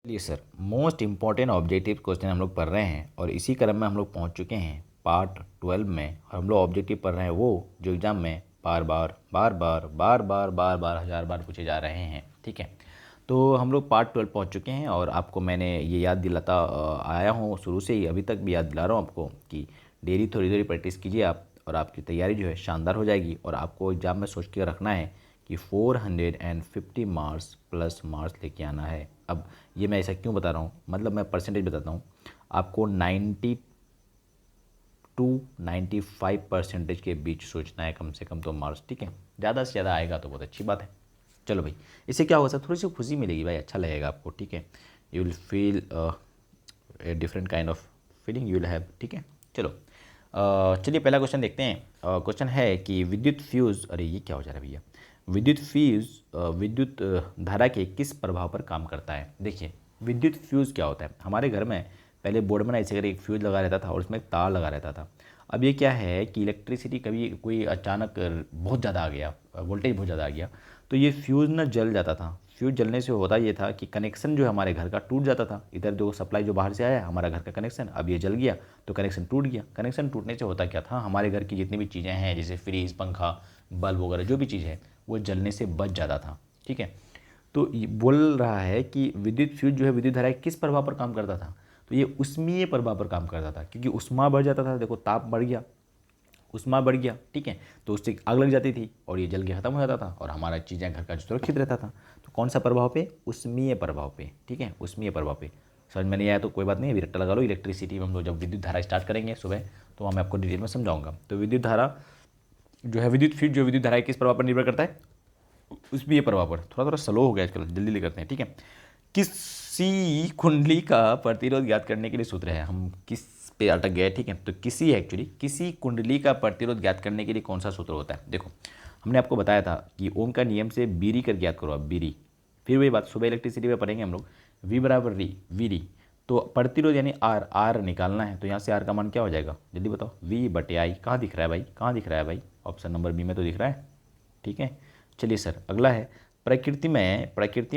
चलिए sir, most important objective question हम लोग पढ़ रहे हैं और इसी क्रम में हम लोग पहुंच चुके हैं पार्ट 12 में। और हम लोग ऑब्जेक्टिव पढ़ रहे हैं वो जो एग्जाम में बार बार बार बार बार बार बार बार हजार बार पूछे जा रहे हैं। ठीक है, तो हम लोग पार्ट 12 पहुंच चुके हैं और आपको मैंने ये याद दिलाता आया हूँ शुरू से ही, अभी तक भी याद दिला रहा हूँ आपको कि डेली थोड़ी थोड़ी प्रैक्टिस कीजिए आप और आपकी तैयारी जो है शानदार हो जाएगी। और आपको एग्जाम में सोच के रखना है कि 450 मार्क्स प्लस मार्क्स लेके आना है। अब ये मैं ऐसा क्यों बता रहा हूँ, मतलब मैं परसेंटेज बताता हूँ आपको। 90 टू 95% के बीच सोचना है कम से कम तो मार्क्स। ठीक है, ज़्यादा से ज़्यादा आएगा तो बहुत अच्छी बात है। चलो भाई, इससे क्या होगा सर, थोड़ी सी खुशी मिलेगी भाई, अच्छा लगेगा आपको। ठीक है, you will feel a different kind of feeling you will have. ठीक है, चलो चलिए पहला क्वेश्चन देखते हैं। क्वेश्चन है कि विद्युत फ्यूज़, अरे ये क्या हो जा रहा है भैया, विद्युत फ्यूज़ विद्युत धारा के किस प्रभाव पर काम करता है। देखिए, विद्युत फ्यूज़ क्या होता है। हमारे घर में पहले बोर्ड में ना ऐसे करके एक फ्यूज़ लगा रहता था और उसमें एक तार लगा रहता था। अब ये क्या है कि इलेक्ट्रिसिटी कभी कोई अचानक बहुत ज़्यादा आ गया, वोल्टेज बहुत ज़्यादा आ गया, तो ये फ्यूज़ ना जल जाता था। फ्यूज़ जलने से होता ये था कि कनेक्शन जो है हमारे घर का टूट जाता था। इधर जो सप्लाई जो बाहर से आया हमारा घर का कनेक्शन, अब ये जल गया तो कनेक्शन टूट गया। कनेक्शन टूटने से होता क्या था, हमारे घर की जितनी भी चीज़ें हैं जैसे फ्रीज, पंखा, बल्ब वगैरह जो भी चीज़ है वो जलने से बच जाता था। ठीक है, तो ये बोल रहा है कि विद्युत फ्यूज जो है विद्युत धारा किस प्रभाव पर काम करता था, तो ये उष्मीय प्रभाव पर काम करता था। क्योंकि उष्मा बढ़ जाता था, देखो ताप बढ़ गया, उष्मा बढ़ गया। ठीक है, तो उससे आग लग जाती थी और ये जल के खत्म हो जाता था और हमारा चीज़ें घर का सुरक्षित रहता था। तो कौन सा प्रभाव पे, उष्मीय प्रभाव पे। ठीक है, उष्मीय प्रभाव पे। समझ में नहीं आया तो कोई बात नहीं, अभी रट्टा लगा लो। इलेक्ट्रिसिटी में हम लोग जब विद्युत धारा स्टार्ट करेंगे सुबह तो वहाँ मैं आपको डिटेल में समझाऊंगा। तो विद्युत धारा जो है, विद्युत फील्ड जो विद्युत धारा है किस प्रभाव पर निर्भर करता है, उसमें ये प्रभाव पर। थोड़ा थोड़ा स्लो हो गया आजकल, जल्दी ले करते हैं। ठीक है, किसी कुंडली का प्रतिरोध ज्ञात करने के लिए सूत्र है, हम किस पे अटक गए। ठीक है, तो किसी एक्चुअली किसी कुंडली का प्रतिरोध ज्ञात करने के लिए कौन सा सूत्र होता है। देखो, हमने आपको बताया था कि ओम का नियम से बीरी कर ज्ञात करो। अब बीरी, फिर वही बात सुबह इलेक्ट्रिसिटी में पढ़ेंगे हम लोग, वी बराबर री वी री। तो प्रतिरोध यानी आर, आर निकालना है तो यहाँ से आर का मान क्या हो जाएगा, जल्दी बताओ। वी बटे आई, कहाँ दिख रहा है भाई, कहाँ दिख रहा है भाई, ऑप्शन नंबर बी में तो दिख रहा है। ठीक है, चलिए सर अगला है, प्रकृति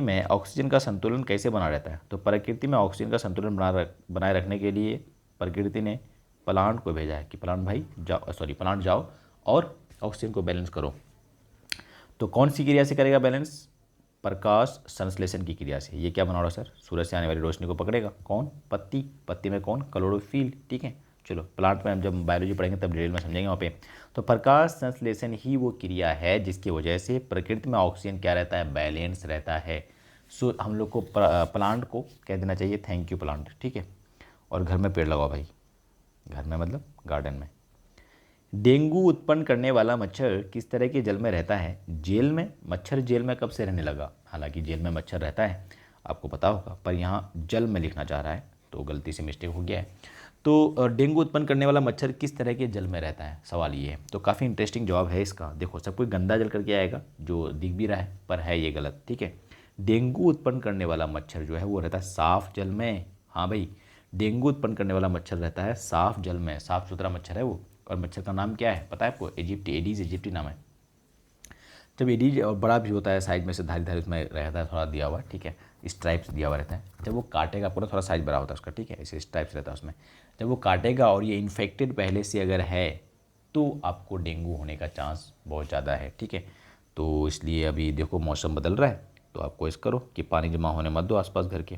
में ऑक्सीजन का संतुलन कैसे बना रहता है। तो प्रकृति में ऑक्सीजन का संतुलन बनाए रखने के लिए प्रकृति ने प्लांट को भेजा है कि प्लांट भाई जाओ, सॉरी प्लांट जाओ और ऑक्सीजन को बैलेंस करो। तो कौन सी क्रिया से करेगा बैलेंस, प्रकाश संश्लेषण की क्रिया से। ये क्या बना रहा है सर, सूरज से आने वाली रोशनी को पकड़ेगा कौन, पत्ती, पत्ती में कौन, क्लोरोफिल। ठीक है, चलो प्लांट में हम जब बायोलॉजी पढ़ेंगे तब डिटेल में समझेंगे वहाँ पे। तो प्रकाश संश्लेषण ही वो क्रिया है जिसकी वजह से प्रकृति में ऑक्सीजन क्या रहता है, बैलेंस रहता है। सो हम लोग को प्लांट को कह देना चाहिए थैंक यू प्लांट। ठीक है, और घर में पेड़ लगाओ भाई, घर में मतलब गार्डन में। डेंगू उत्पन्न करने वाला मच्छर किस तरह के जल में रहता है, जेल में। मच्छर जेल में कब से रहने लगा, हालांकि जेल में मच्छर रहता है आपको पता होगा, पर यहाँ जल में लिखना चाह रहा है तो गलती से मिस्टेक हो गया है। तो डेंगू उत्पन्न करने वाला मच्छर किस तरह के जल में रहता है, सवाल ये है। तो काफ़ी इंटरेस्टिंग जवाब है इसका। देखो, सब कोई गंदा जल करके आएगा जो दिख भी रहा है, पर है ये गलत। ठीक है, डेंगू उत्पन्न करने वाला मच्छर जो है वो रहता है साफ जल में। हाँ भाई, डेंगू उत्पन्न करने वाला मच्छर रहता है साफ जल में, साफ सुथरा मच्छर है वो। और मच्छर का नाम क्या है पता है आपको, इजिप्टी, एडीज इजिप्टी नाम है। जब एडीज और बड़ा भी होता है साइज में से, धारी धारी उसमें रहता है थोड़ा दिया हुआ। ठीक है, स्ट्राइप्स दिया हुआ रहता है। जब वो काटेगा आपको ना थोड़ा साइज बड़ा होता है उसका। ठीक है, ऐसे स्ट्राइप्स रहता है उसमें। जब वो काटेगा और ये इन्फेक्टेड पहले से अगर है तो आपको डेंगू होने का चांस बहुत ज़्यादा है। ठीक है, तो इसलिए अभी देखो मौसम बदल रहा है तो आपको इस करो कि पानी जमा होने मत दो आसपास घर के।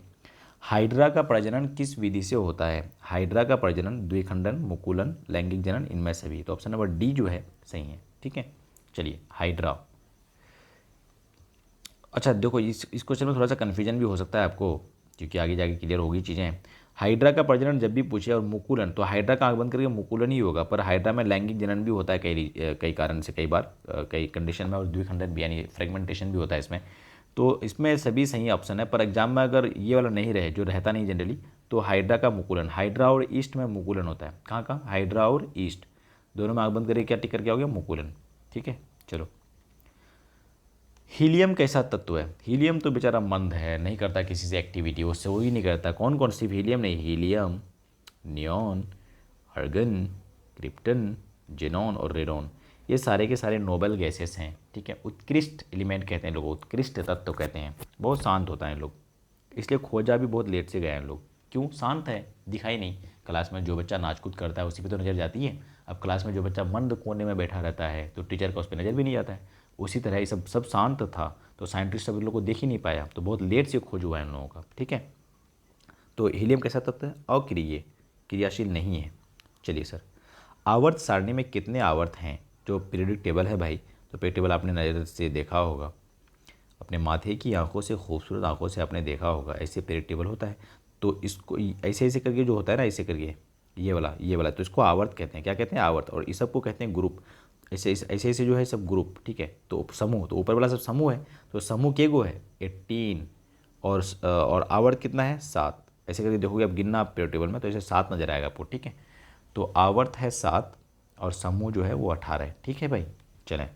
हाइड्रा का प्रजनन किस विधि से होता है, हाइड्रा का प्रजनन द्विखंडन, मुकुलन, लैंगिक जनन, इनमें से भी। तो ऑप्शन नंबर डी जो है सही है। ठीक है, चलिए हाइड्रा। अच्छा देखो, इस क्वेश्चन में थोड़ा सा कन्फ्यूजन भी हो सकता है आपको क्योंकि आगे जाके क्लियर होगी चीज़ें। हाइड्रा का प्रजनन जब भी पूछे और मुकुलन, तो हाइड्रा का आंख बंद करके मुकुलन ही होगा, पर हाइड्रा में लैंगिक जनन भी होता है कई कारण से, कई बार कई कंडीशन में, और द्विखंडन भी यानी फ्रेगमेंटेशन भी होता है इसमें। तो इसमें सभी सही ऑप्शन है, पर एग्जाम में अगर ये वाला नहीं रहे, जो रहता नहीं जनरली, तो हाइड्रा का मुकुलन, हाइड्रा और ईस्ट में मुकुलन होता है। कहाँ कहाँ, हाइड्रा और ईस्ट दोनों में आंख बंद करके क्या टिक करके आओगे, मुकुलन। ठीक है, चलो। हीलियम कैसा तत्व है, हीलियम तो बेचारा मंद है, नहीं करता किसी से एक्टिविटी, उससे वो ही नहीं करता। कौन कौन, सिर्फ हीलियम नहीं, helium, neon, argon, krypton, xenon और रेडॉन, ये सारे के सारे नोबेल गैसेस हैं। ठीक है, उत्कृष्ट एलिमेंट कहते हैं लोग, उत्कृष्ट तत्व कहते हैं। बहुत शांत होता है लोग, इसलिए खोजा भी बहुत लेट से गए हैं लोग। क्यों? शांत है, दिखाई नहीं। क्लास में जो बच्चा नाच कूद करता है उसी पे तो नज़र जाती है। अब क्लास में जो बच्चा मंद कोने में बैठा रहता है तो टीचर का उस पर नज़र भी नहीं जाता है। उसी तरह ये सब शांत था तो साइंटिस्ट सब इन लोग को देख ही नहीं पाया, तो बहुत लेट से खोज हुआ है इन लोगों का। ठीक है, तो हीलियम कैसा तत्व है? अक्रिय, क्रियाशील नहीं है। चलिए सर, आवर्त सारणी में कितने आवर्त हैं? जो पीरियडिक टेबल है भाई, तो पीरियडिक टेबल आपने नज़र से देखा होगा, अपने माथे की आंखों से, खूबसूरत आंखों से आपने देखा होगा, ऐसे पीरियड टेबल होता है। तो इसको ऐसे ऐसे करके जो होता है ना, ऐसे करके ये वाला तो इसको आवर्त कहते हैं। क्या कहते हैं? आवर्त। और इस सब को कहते हैं ग्रुप। ऐसे ऐसे ऐसे जो है सब ग्रुप। ठीक है, तो समूह, तो ऊपर वाला सब समूह है, तो समूह के गो है 18, और आवर्त कितना है? 7। ऐसे करके देखोगे आप गिनना आप पीरियड टेबल में, तो ऐसे 7 नजर आएगा आपको। ठीक है, तो आवर्त है 7 और समूह जो है वो 18 है। ठीक है भाई, चलें,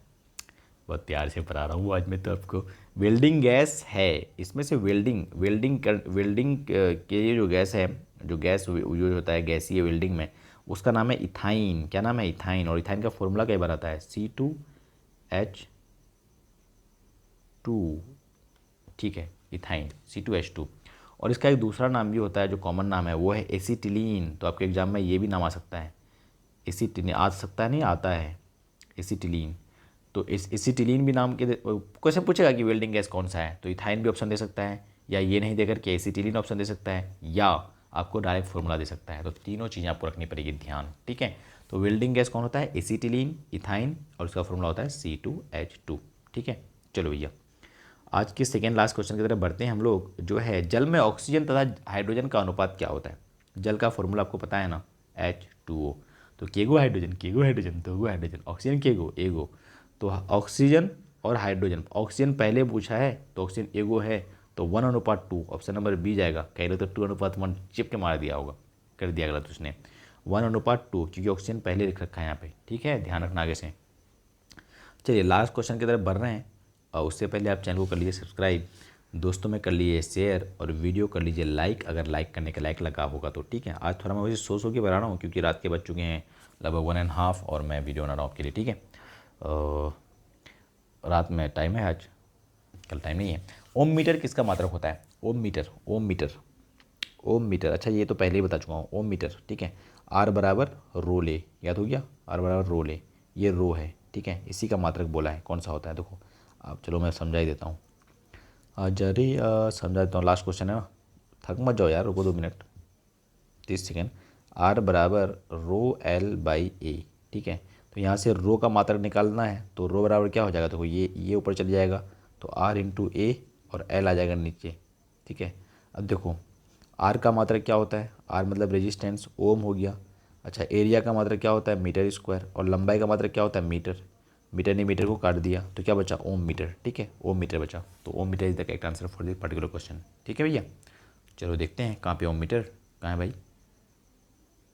बहुत प्यार से पढ़ा रहा हूँ आज मैं तो आपको। वेल्डिंग गैस है, इसमें से वेल्डिंग के ये जो गैस है, जो गैस जो होता है गैसीय वेल्डिंग में, उसका नाम है इथाइन। क्या नाम है? इथाइन। और इथाइन का फॉर्मूला कई बार आता है C2H2। ठीक है, इथाइन C2H2। और इसका एक दूसरा नाम भी होता है जो कॉमन नाम है, वो है एसीटिलीन। तो आपके एग्जाम में ये भी नाम आ सकता है, एसीटिलीन आ सकता है, नहीं आता है, एसीटिलीन। तो इस एसीटिलीन भी नाम के क्वेश्चन पूछेगा कि वेल्डिंग गैस कौन सा है, तो इथाइन भी ऑप्शन दे सकता है, या ये नहीं देकर के एसीटिलीन ऑप्शन दे सकता है, या आपको डायरेक्ट फॉर्मूला दे सकता है। तो तीनों चीज़ें आपको रखनी पड़ेगी ध्यान। ठीक है, तो वेल्डिंग गैस कौन होता है? एसीटिलीन, इथाइन, और उसका फॉर्मूला होता है C2H2। ठीक है, चलो भैया, आज के सेकेंड लास्ट क्वेश्चन की तरफ बढ़ते हैं हम लोग। जो है, जल में ऑक्सीजन तथा हाइड्रोजन का अनुपात क्या होता है? जल का फॉर्मूला आपको पता है ना, H2O। तो केगो हाइड्रोजन, दो गो हाइड्रोजन, ऑक्सीजन केगो, एगो। तो ऑक्सीजन और हाइड्रोजन, ऑक्सीजन पहले पूछा है तो ऑक्सीजन एगो है, तो 1/2, ऑप्शन नंबर बी जाएगा। कह रहे तो 2/1 चिप के मार दिया होगा, कर दिया गलत उसने। 1/2, क्योंकि ऑक्सीजन पहले लिख रखा है यहाँ पे। ठीक है, ध्यान रखना आगे से। चलिए लास्ट क्वेश्चन की तरफ बढ़ रहे हैं, और उससे पहले आप चैनल को कर लीजिए सब्सक्राइब, दोस्तों में कर लीजिए शेयर, और वीडियो कर लीजिए लाइक, अगर लाइक करने का लाइक लगा होगा तो। ठीक है, आज थोड़ा मैं वैसे सो के बना रहा हूँ क्योंकि रात के बज चुके हैं लगभग 1.5, और मैं वीडियो बना रहा हूँ आपके लिए। ठीक है, रात में टाइम है, आज कल टाइम नहीं है। ओम मीटर किसका मात्रक होता है? Ohm metre. अच्छा, ये तो पहले ही बता चुका हूँ, ओम मीटर। ठीक है, R बराबर रो ले, याद हो गया, R बराबर रो ले, ये रो है। ठीक है, इसी का मात्रक बोला है, कौन सा होता है देखो आप। चलो मैं समझा ही देता हूँ, समझा देता हूँ। लास्ट क्वेश्चन है ना, थक मत जाओ यार, रुको 2 मिनट 30 सेकेंड। R बराबर ρL/A। ठीक है, तो यहाँ से रो का मात्रक निकालना है, तो रो बराबर क्या हो जाएगा देखो, ये ऊपर चल जाएगा, तो R × A, और L आ जाएगा नीचे। ठीक है, अब देखो R का मात्रक क्या होता है? R मतलब रेजिस्टेंस, ओम हो गया। अच्छा, एरिया का मात्रक क्या होता है? Metre square. और लंबाई का मात्रक क्या होता है? मीटर। मीटर ने मीटर को काट दिया तो क्या बचा? Ohm meter. ठीक है, ओम मीटर बचा, तो ohm meter is the correct answer for this particular question. ठीक है भैया, चलो देखते हैं कहाँ पे ओम मीटर, कहाँ है भाई?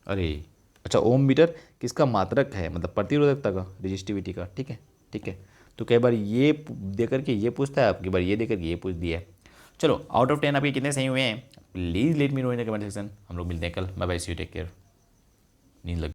अरे अच्छा, ओम मीटर किसका मात्रक है? मतलब प्रतिरोधकता का, रेजिस्टिविटी का। ठीक है, ठीक है, तो कई बार ये दे करके ये पूछता है, आपकी बार ये दे करके ये पूछ दिया है। चलो, आउट ऑफ 10 आपके कितने सही हुए हैं? Please let me know in the comment section. हम लोग मिलते हैं कल। Bye bye, see you, take care. नींद लग